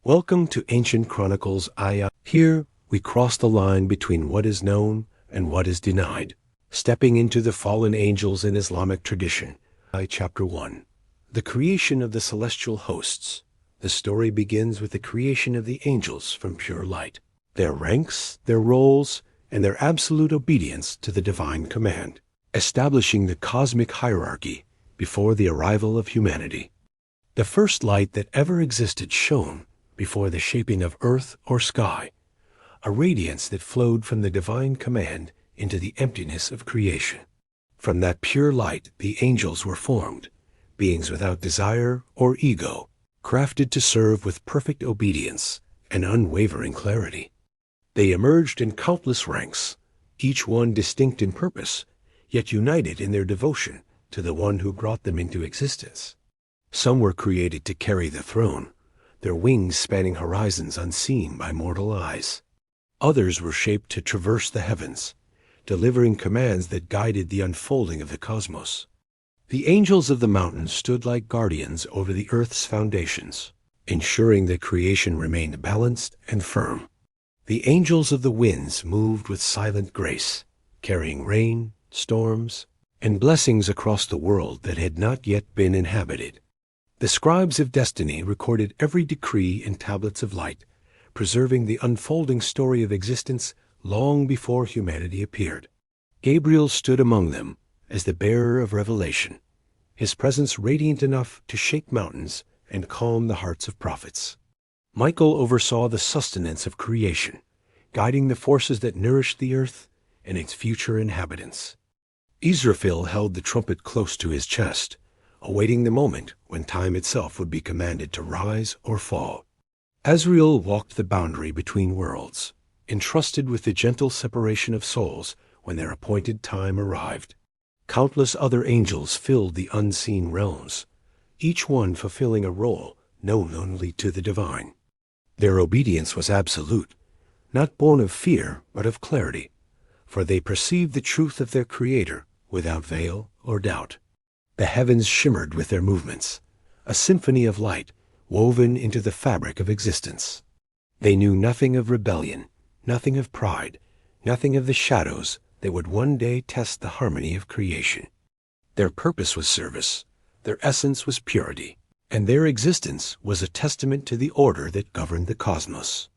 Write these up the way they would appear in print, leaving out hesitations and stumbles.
Welcome to Ancient Chronicles AI. Here, we cross the line between what is known and what is denied, stepping into the fallen angels in Islamic tradition. Chapter 1. The creation of the celestial hosts. The story begins with the creation of the angels from pure light, their ranks, their roles, and their absolute obedience to the divine command, establishing the cosmic hierarchy before the arrival of humanity. The first light that ever existed shone before the shaping of earth or sky, a radiance that flowed from the divine command into the emptiness of creation. From that pure light the angels were formed, beings without desire or ego, crafted to serve with perfect obedience and unwavering clarity. They emerged in countless ranks, each one distinct in purpose, yet united in their devotion to the one who brought them into existence. Some were created to carry the throne, their wings spanning horizons unseen by mortal eyes. Others were shaped to traverse the heavens, delivering commands that guided the unfolding of the cosmos. The angels of the mountains stood like guardians over the earth's foundations, ensuring that creation remained balanced and firm. The angels of the winds moved with silent grace, carrying rain, storms, and blessings across the world that had not yet been inhabited. The scribes of destiny recorded every decree in tablets of light, preserving the unfolding story of existence long before humanity appeared. Gabriel stood among them as the bearer of revelation, his presence radiant enough to shake mountains and calm the hearts of prophets. Michael oversaw the sustenance of creation, guiding the forces that nourished the earth and its future inhabitants. Israfil held the trumpet close to his chest, awaiting the moment when time itself would be commanded to rise or fall. Azrael walked the boundary between worlds, entrusted with the gentle separation of souls when their appointed time arrived. Countless other angels filled the unseen realms, each one fulfilling a role known only to the divine. Their obedience was absolute, not born of fear but of clarity, for they perceived the truth of their Creator without veil or doubt. The heavens shimmered with their movements, a symphony of light woven into the fabric of existence. They knew nothing of rebellion, nothing of pride, nothing of the shadows that would one day test the harmony of creation. Their purpose was service, their essence was purity, and their existence was a testament to the order that governed the cosmos.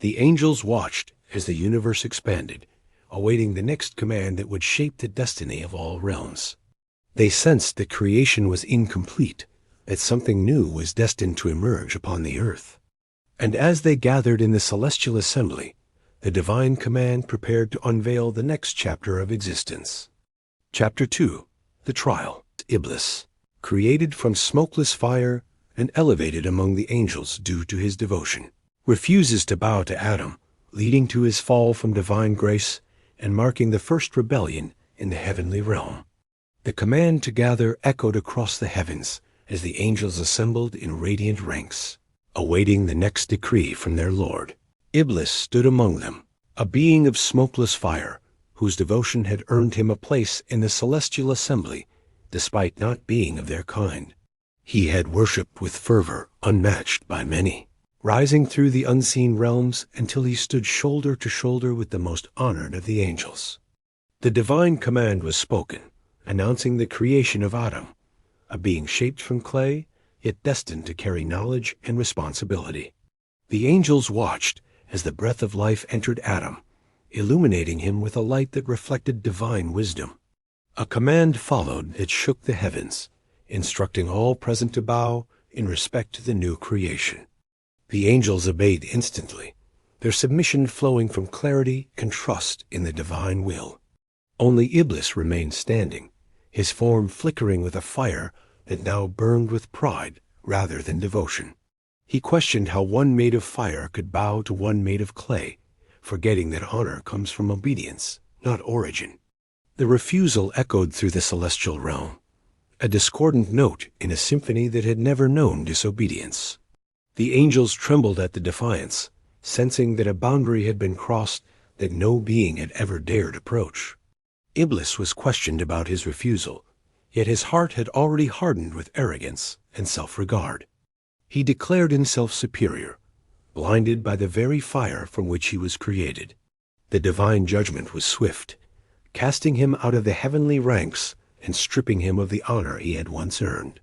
The angels watched as the universe expanded, awaiting the next command that would shape the destiny of all realms. They sensed that creation was incomplete, that something new was destined to emerge upon the earth. And as they gathered in the celestial assembly, the divine command prepared to unveil the next chapter of existence. Chapter 2. The Trial. Iblis, created from smokeless fire and elevated among the angels due to his devotion, refuses to bow to Adam, leading to his fall from divine grace and marking the first rebellion in the heavenly realm. The command to gather echoed across the heavens as the angels assembled in radiant ranks, awaiting the next decree from their Lord. Iblis stood among them, a being of smokeless fire, whose devotion had earned him a place in the celestial assembly, despite not being of their kind. He had worshipped with fervor unmatched by many, rising through the unseen realms until he stood shoulder to shoulder with the most honored of the angels. The divine command was spoken, announcing the creation of Adam, a being shaped from clay, yet destined to carry knowledge and responsibility. The angels watched as the breath of life entered Adam, illuminating him with a light that reflected divine wisdom. A command followed that shook the heavens, instructing all present to bow in respect to the new creation. The angels obeyed instantly, their submission flowing from clarity and trust in the divine will. Only Iblis remained standing, his form flickering with a fire that now burned with pride rather than devotion. He questioned how one made of fire could bow to one made of clay, forgetting that honor comes from obedience, not origin. The refusal echoed through the celestial realm, a discordant note in a symphony that had never known disobedience. The angels trembled at the defiance, sensing that a boundary had been crossed that no being had ever dared approach. Iblis was questioned about his refusal, yet his heart had already hardened with arrogance and self-regard. He declared himself superior, blinded by the very fire from which he was created. The divine judgment was swift, casting him out of the heavenly ranks and stripping him of the honor he had once earned.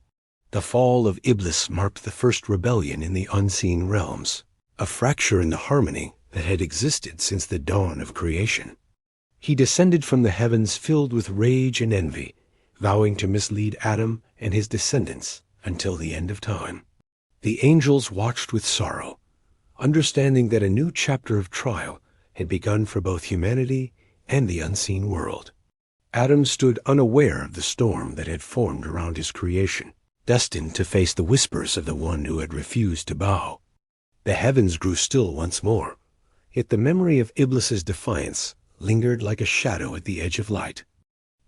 The fall of Iblis marked the first rebellion in the unseen realms, a fracture in the harmony that had existed since the dawn of creation. He descended from the heavens filled with rage and envy, vowing to mislead Adam and his descendants until the end of time. The angels watched with sorrow, understanding that a new chapter of trial had begun for both humanity and the unseen world. Adam stood unaware of the storm that had formed around his creation, destined to face the whispers of the one who had refused to bow. The heavens grew still once more, yet the memory of Iblis's defiance lingered like a shadow at the edge of light.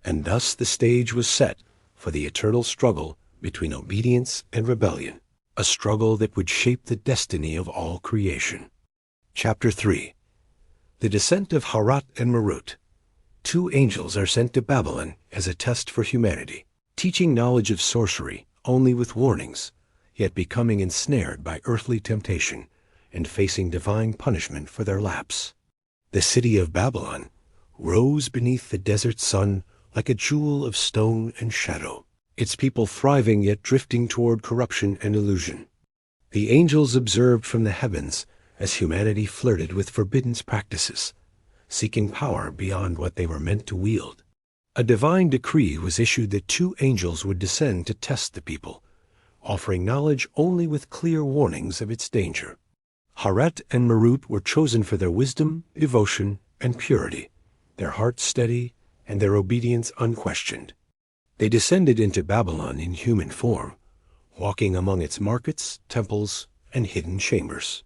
And thus the stage was set for the eternal struggle between obedience and rebellion, a struggle that would shape the destiny of all creation. Chapter 3. The Descent of Harut and Marut. Two angels are sent to Babylon as a test for humanity, teaching knowledge of sorcery only with warnings, yet becoming ensnared by earthly temptation and facing divine punishment for their lapse. The city of Babylon rose beneath the desert sun like a jewel of stone and shadow, its people thriving yet drifting toward corruption and illusion. The angels observed from the heavens as humanity flirted with forbidden practices, seeking power beyond what they were meant to wield. A divine decree was issued that two angels would descend to test the people, offering knowledge only with clear warnings of its danger. Harut and Marut were chosen for their wisdom, devotion, and purity, their hearts steady and their obedience unquestioned. They descended into Babylon in human form, walking among its markets, temples, and hidden chambers.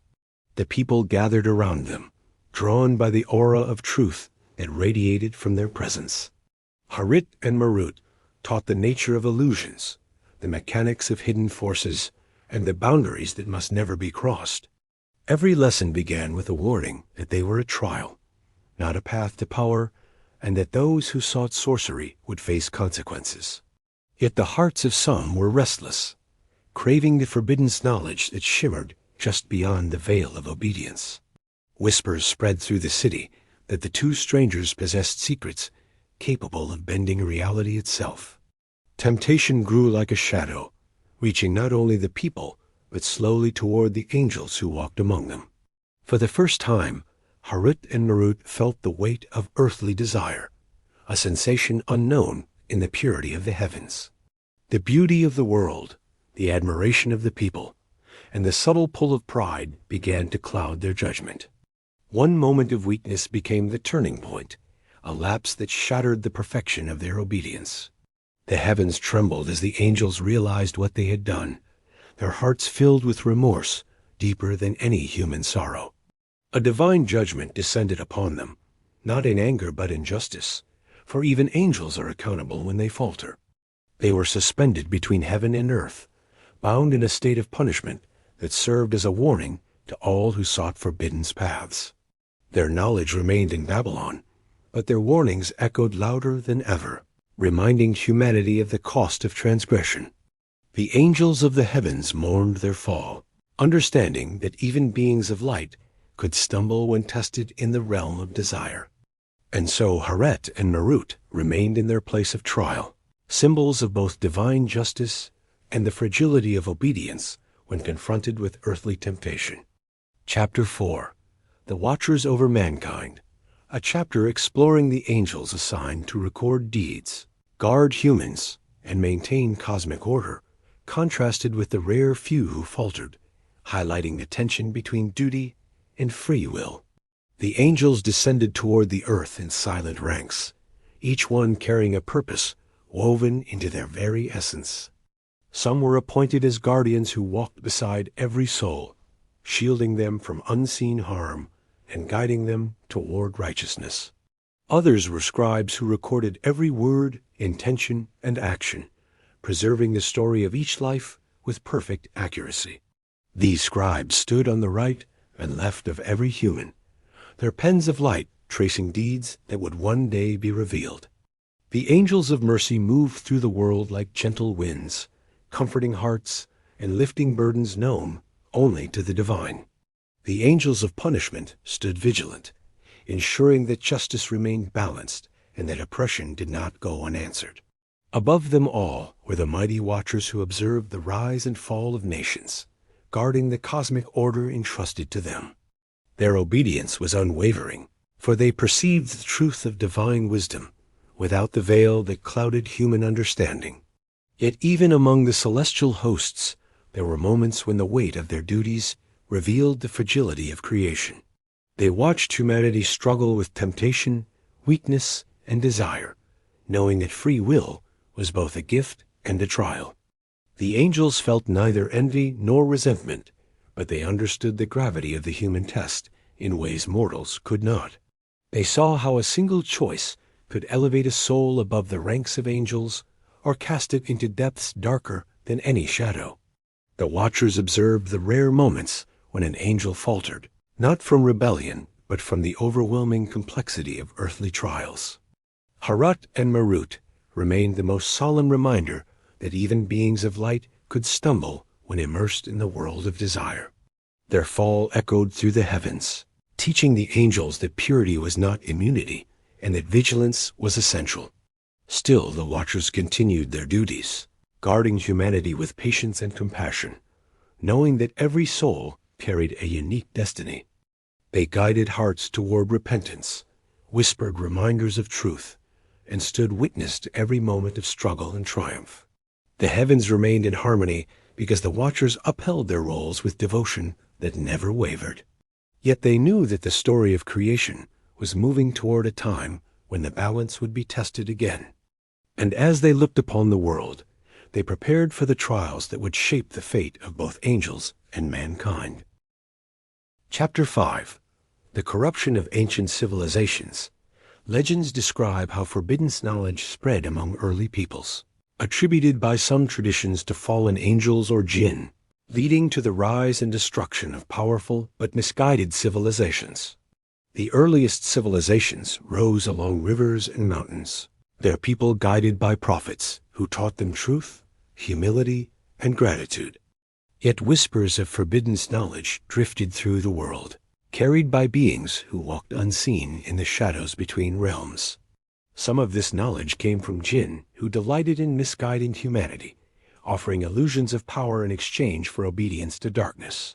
The people gathered around them, drawn by the aura of truth that radiated from their presence. Harut and Marut taught the nature of illusions, the mechanics of hidden forces, and the boundaries that must never be crossed. Every lesson began with a warning that they were a trial, not a path to power, and that those who sought sorcery would face consequences. Yet the hearts of some were restless, craving the forbidden knowledge that shimmered just beyond the veil of obedience. Whispers spread through the city that the two strangers possessed secrets capable of bending reality itself. Temptation grew like a shadow, reaching not only the people, but slowly toward the angels who walked among them. For the first time, Harut and Marut felt the weight of earthly desire, a sensation unknown in the purity of the heavens. The beauty of the world, the admiration of the people, and the subtle pull of pride began to cloud their judgment. One moment of weakness became the turning point, a lapse that shattered the perfection of their obedience. The heavens trembled as the angels realized what they had done, their hearts filled with remorse deeper than any human sorrow. A divine judgment descended upon them, not in anger but in justice, for even angels are accountable when they falter. They were suspended between heaven and earth, bound in a state of punishment that served as a warning to all who sought forbidden paths. Their knowledge remained in Babylon, but their warnings echoed louder than ever, reminding humanity of the cost of transgression. The angels of the heavens mourned their fall, understanding that even beings of light could stumble when tested in the realm of desire. And so Harut and Marut remained in their place of trial, symbols of both divine justice and the fragility of obedience when confronted with earthly temptation. Chapter 4. The Watchers over Mankind, a chapter exploring the angels assigned to record deeds, guard humans, and maintain cosmic order, contrasted with the rare few who faltered, highlighting the tension between duty and free will. The angels descended toward the earth in silent ranks, each one carrying a purpose woven into their very essence. Some were appointed as guardians who walked beside every soul, shielding them from unseen harm and guiding them toward righteousness. Others were scribes who recorded every word, intention, and action, preserving the story of each life with perfect accuracy. These scribes stood on the right and left of every human, their pens of light tracing deeds that would one day be revealed. The angels of mercy moved through the world like gentle winds, comforting hearts and lifting burdens known only to the divine. The angels of punishment stood vigilant, ensuring that justice remained balanced and that oppression did not go unanswered. Above them all were the mighty watchers who observed the rise and fall of nations, guarding the cosmic order entrusted to them. Their obedience was unwavering, for they perceived the truth of divine wisdom without the veil that clouded human understanding. Yet even among the celestial hosts, there were moments when the weight of their duties revealed the fragility of creation. They watched humanity struggle with temptation, weakness, and desire, knowing that free will was both a gift and a trial. The angels felt neither envy nor resentment, but they understood the gravity of the human test in ways mortals could not. They saw how a single choice could elevate a soul above the ranks of angels or cast it into depths darker than any shadow. The watchers observed the rare moments when an angel faltered, not from rebellion, but from the overwhelming complexity of earthly trials. Harut and Marut remained the most solemn reminder that even beings of light could stumble when immersed in the world of desire. Their fall echoed through the heavens, teaching the angels that purity was not immunity and that vigilance was essential. Still, the watchers continued their duties, guarding humanity with patience and compassion, knowing that every soul carried a unique destiny. They guided hearts toward repentance, whispered reminders of truth, and stood witness to every moment of struggle and triumph. The heavens remained in harmony because the watchers upheld their roles with devotion that never wavered. Yet they knew that the story of creation was moving toward a time when the balance would be tested again. And as they looked upon the world, they prepared for the trials that would shape the fate of both angels and mankind. Chapter 5. The Corruption of Ancient Civilizations. Legends describe how forbidden knowledge spread among early peoples, attributed by some traditions to fallen angels or jinn, leading to the rise and destruction of powerful but misguided civilizations. The earliest civilizations rose along rivers and mountains, their people guided by prophets who taught them truth, humility, and gratitude. Yet whispers of forbidden knowledge drifted through the world, carried by beings who walked unseen in the shadows between realms. Some of this knowledge came from jinn who delighted in misguiding humanity, offering illusions of power in exchange for obedience to darkness.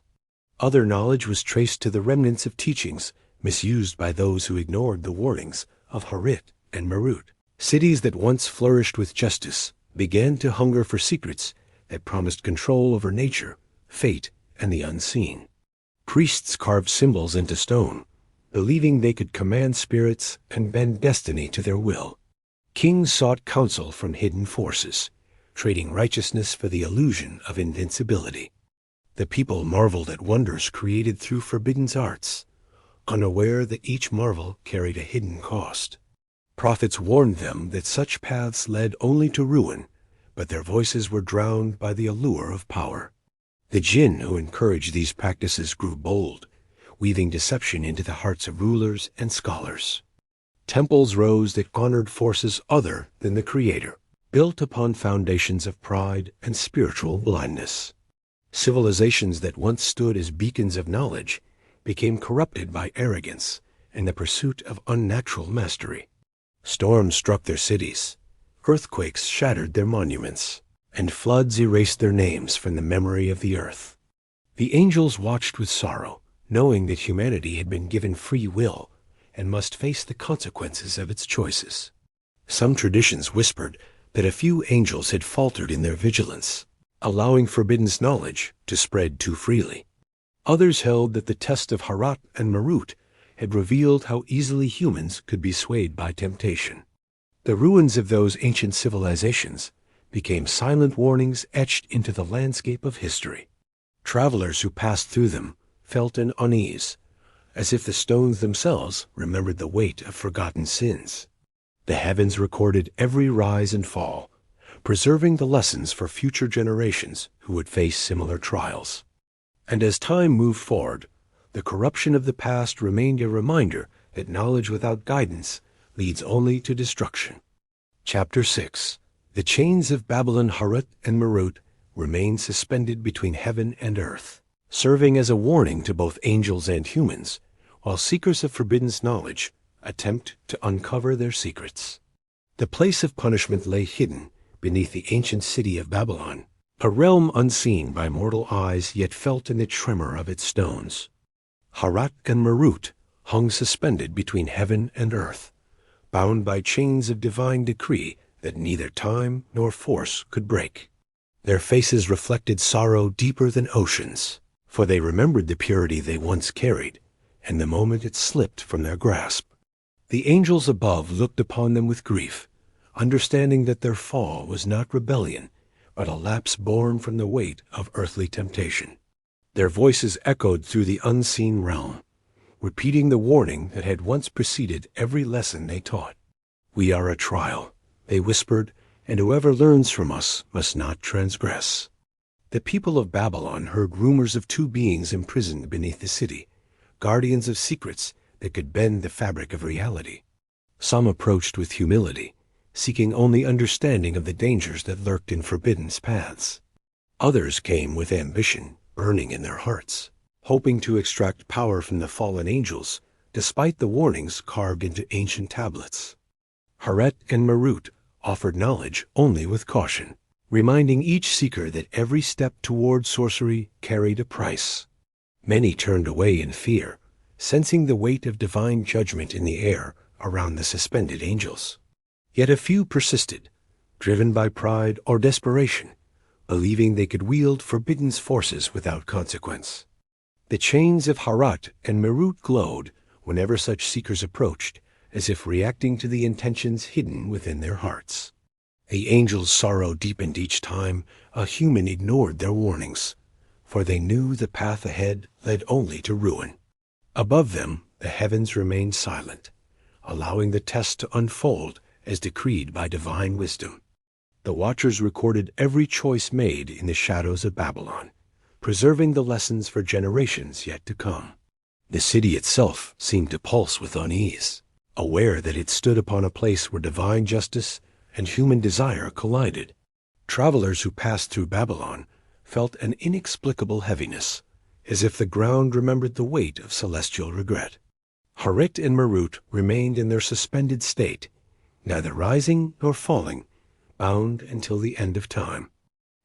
Other knowledge was traced to the remnants of teachings misused by those who ignored the warnings of Harut and Marut. Cities that once flourished with justice began to hunger for secrets that promised control over nature, fate, and the unseen. Priests carved symbols into stone, believing they could command spirits and bend destiny to their will. Kings sought counsel from hidden forces, trading righteousness for the illusion of invincibility. The people marveled at wonders created through forbidden arts, unaware that each marvel carried a hidden cost. Prophets warned them that such paths led only to ruin, but their voices were drowned by the allure of power. The jinn who encouraged these practices grew bold, weaving deception into the hearts of rulers and scholars. Temples rose that honored forces other than the Creator, built upon foundations of pride and spiritual blindness. Civilizations that once stood as beacons of knowledge became corrupted by arrogance and the pursuit of unnatural mastery. Storms struck their cities, earthquakes shattered their monuments, and floods erased their names from the memory of the earth. The angels watched with sorrow, knowing that humanity had been given free will and must face the consequences of its choices. Some traditions whispered that a few angels had faltered in their vigilance, allowing forbidden knowledge to spread too freely. Others held that the test of Harut and Marut had revealed how easily humans could be swayed by temptation. The ruins of those ancient civilizations became silent warnings etched into the landscape of history. Travelers who passed through them felt an unease, as if the stones themselves remembered the weight of forgotten sins. The heavens recorded every rise and fall, preserving the lessons for future generations who would face similar trials. And as time moved forward, the corruption of the past remained a reminder that knowledge without guidance leads only to destruction. Chapter 6. The chains of Babylon, Harut, and Marut remained suspended between heaven and earth. serving as a warning to both angels and humans, while seekers of forbidden knowledge attempt to uncover their secrets. The place of punishment lay hidden beneath the ancient city of Babylon, a realm unseen by mortal eyes yet felt in the tremor of its stones. Harat and Marut hung suspended between heaven and earth, bound by chains of divine decree that neither time nor force could break. Their faces reflected sorrow deeper than oceans, for they remembered the purity they once carried, and the moment it slipped from their grasp. The angels above looked upon them with grief, understanding that their fall was not rebellion, but a lapse born from the weight of earthly temptation. Their voices echoed through the unseen realm, repeating the warning that had once preceded every lesson they taught. "We are a trial," they whispered, "and whoever learns from us must not transgress." The people of Babylon heard rumors of two beings imprisoned beneath the city, guardians of secrets that could bend the fabric of reality. Some approached with humility, seeking only understanding of the dangers that lurked in forbidden paths. Others came with ambition burning in their hearts, hoping to extract power from the fallen angels, despite the warnings carved into ancient tablets. Haret and Marut offered knowledge only with caution, reminding each seeker that every step toward sorcery carried a price. Many turned away in fear, sensing the weight of divine judgment in the air around the suspended angels. Yet a few persisted, driven by pride or desperation, believing they could wield forbidden forces without consequence. The chains of Harat and Marut glowed whenever such seekers approached, as if reacting to the intentions hidden within their hearts. The angels' sorrow deepened each time a human ignored their warnings, for they knew the path ahead led only to ruin. Above them, the heavens remained silent, allowing the test to unfold as decreed by divine wisdom. The watchers recorded every choice made in the shadows of Babylon, preserving the lessons for generations yet to come. The city itself seemed to pulse with unease, aware that it stood upon a place where divine justice and human desire collided. Travelers who passed through Babylon felt an inexplicable heaviness, as if the ground remembered the weight of celestial regret. Harit and Marut remained in their suspended state, neither rising nor falling, bound until the end of time.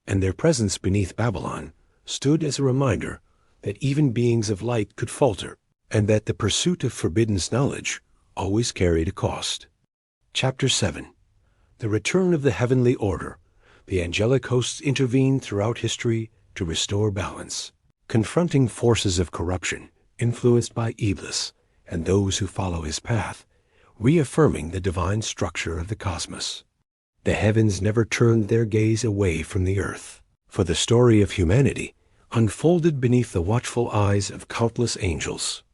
And their presence beneath Babylon stood as a reminder that even beings of light could falter, and that the pursuit of forbidden knowledge always carried a cost. Chapter 7. The Return of the Heavenly Order. The angelic hosts intervened throughout history to restore balance, confronting forces of corruption influenced by Iblis and those who follow his path, reaffirming the divine structure of the cosmos. The heavens never turned their gaze away from the earth, for the story of humanity unfolded beneath the watchful eyes of countless angels.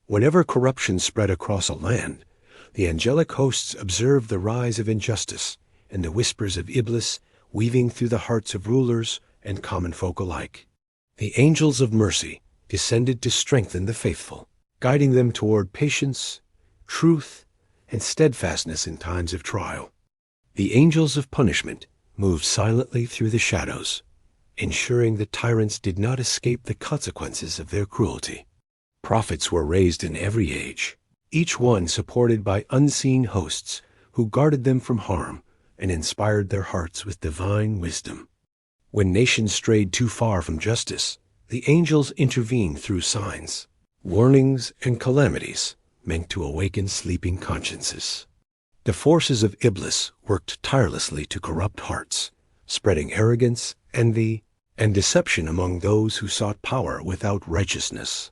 Whenever corruption spread across a land, the angelic hosts observed the rise of injustice and the whispers of Iblis weaving through the hearts of rulers and common folk alike. The angels of mercy descended to strengthen the faithful, guiding them toward patience, truth, and steadfastness in times of trial. The angels of punishment moved silently through the shadows, ensuring that tyrants did not escape the consequences of their cruelty. Prophets were raised in every age, each one supported by unseen hosts who guarded them from harm and inspired their hearts with divine wisdom. When nations strayed too far from justice, the angels intervened through signs, warnings, and calamities meant to awaken sleeping consciences. The forces of Iblis worked tirelessly to corrupt hearts, spreading arrogance, envy, and deception among those who sought power without righteousness.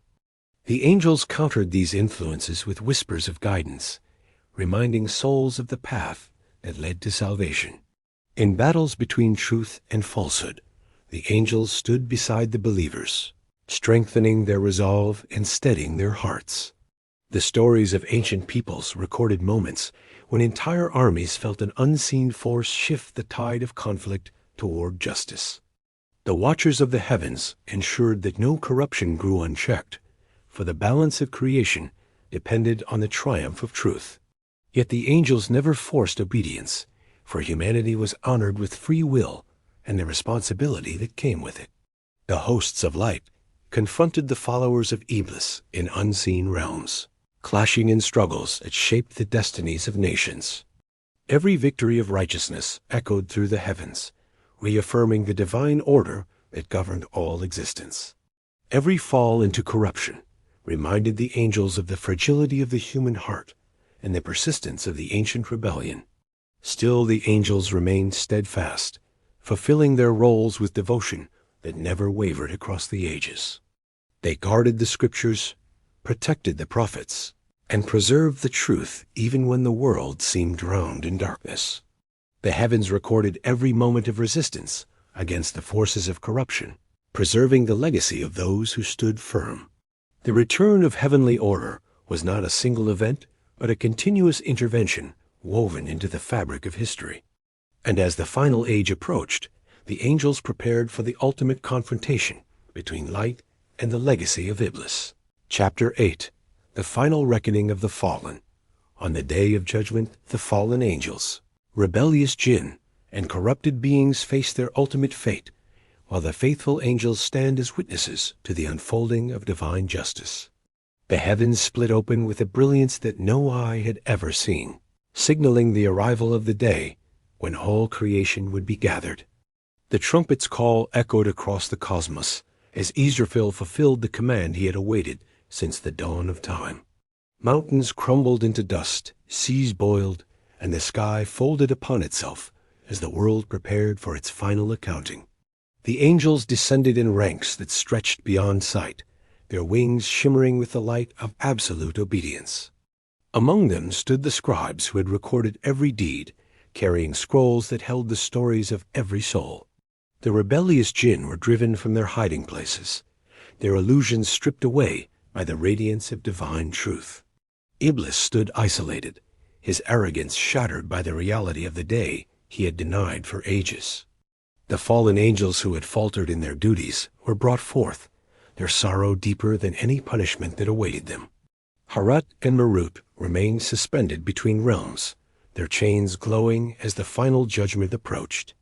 The angels countered these influences with whispers of guidance, reminding souls of the path that led to salvation. In battles between truth and falsehood, the angels stood beside the believers, strengthening their resolve and steadying their hearts. The stories of ancient peoples recorded moments when entire armies felt an unseen force shift the tide of conflict toward justice. The watchers of the heavens ensured that no corruption grew unchecked, for the balance of creation depended on the triumph of truth. Yet the angels never forced obedience, for humanity was honored with free will and the responsibility that came with it. The hosts of light confronted the followers of Iblis in unseen realms, clashing in struggles that shaped the destinies of nations. Every victory of righteousness echoed through the heavens, reaffirming the divine order that governed all existence. Every fall into corruption reminded the angels of the fragility of the human heart and the persistence of the ancient rebellion. Still the angels remained steadfast, fulfilling their roles with devotion that never wavered across the ages. They guarded the scriptures, protected the prophets, and preserved the truth even when the world seemed drowned in darkness. The heavens recorded every moment of resistance against the forces of corruption, preserving the legacy of those who stood firm. The return of heavenly order was not a single event, but a continuous intervention woven into the fabric of history. And as the final age approached, the angels prepared for the ultimate confrontation between light and the legacy of Iblis. Chapter 8. The Final Reckoning of the Fallen. On the Day of Judgment, the fallen angels, rebellious jinn, and corrupted beings face their ultimate fate, while the faithful angels stand as witnesses to the unfolding of divine justice. The heavens split open with a brilliance that no eye had ever seen, signaling the arrival of the day when all creation would be gathered. The trumpet's call echoed across the cosmos as Israfil fulfilled the command he had awaited since the dawn of time. Mountains crumbled into dust, seas boiled, and the sky folded upon itself as the world prepared for its final accounting. The angels descended in ranks that stretched beyond sight, their wings shimmering with the light of absolute obedience. Among them stood the scribes who had recorded every deed, carrying scrolls that held the stories of every soul. The rebellious jinn were driven from their hiding places, their illusions stripped away by the radiance of divine truth. Iblis stood isolated, his arrogance shattered by the reality of the day he had denied for ages. The fallen angels who had faltered in their duties were brought forth, their sorrow deeper than any punishment that awaited them. Harut and Marut remained suspended between realms, their chains glowing as the final judgment approached.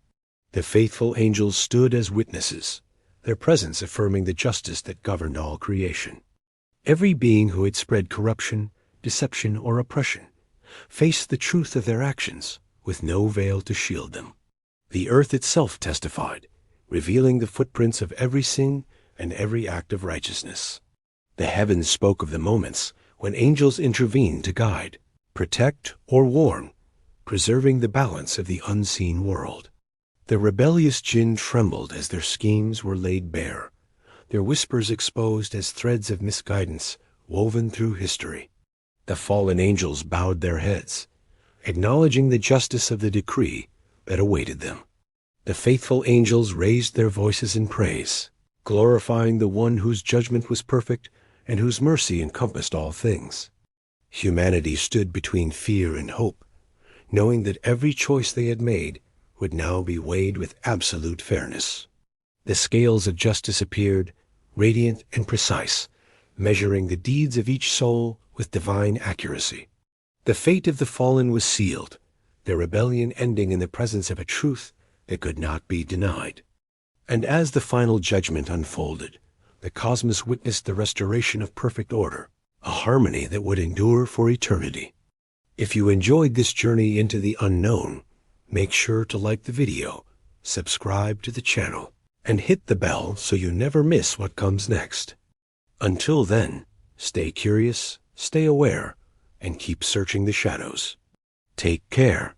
The faithful angels stood as witnesses, their presence affirming the justice that governed all creation. Every being who had spread corruption, deception, or oppression faced the truth of their actions with no veil to shield them. The earth itself testified, revealing the footprints of every sin and every act of righteousness. The heavens spoke of the moments when angels intervened to guide, protect, or warn, preserving the balance of the unseen world. The rebellious jinn trembled as their schemes were laid bare, their whispers exposed as threads of misguidance woven through history. The fallen angels bowed their heads, acknowledging the justice of the decree that awaited them. The faithful angels raised their voices in praise, glorifying the one whose judgment was perfect and whose mercy encompassed all things. Humanity stood between fear and hope, knowing that every choice they had made would now be weighed with absolute fairness. The scales of justice appeared, radiant and precise, measuring the deeds of each soul with divine accuracy. The fate of the fallen was sealed, their rebellion ending in the presence of a truth that could not be denied. And as the final judgment unfolded, the cosmos witnessed the restoration of perfect order, a harmony that would endure for eternity. If you enjoyed this journey into the unknown, make sure to like the video, subscribe to the channel, and hit the bell so you never miss what comes next. Until then, stay curious, stay aware, and keep searching the shadows. Take care.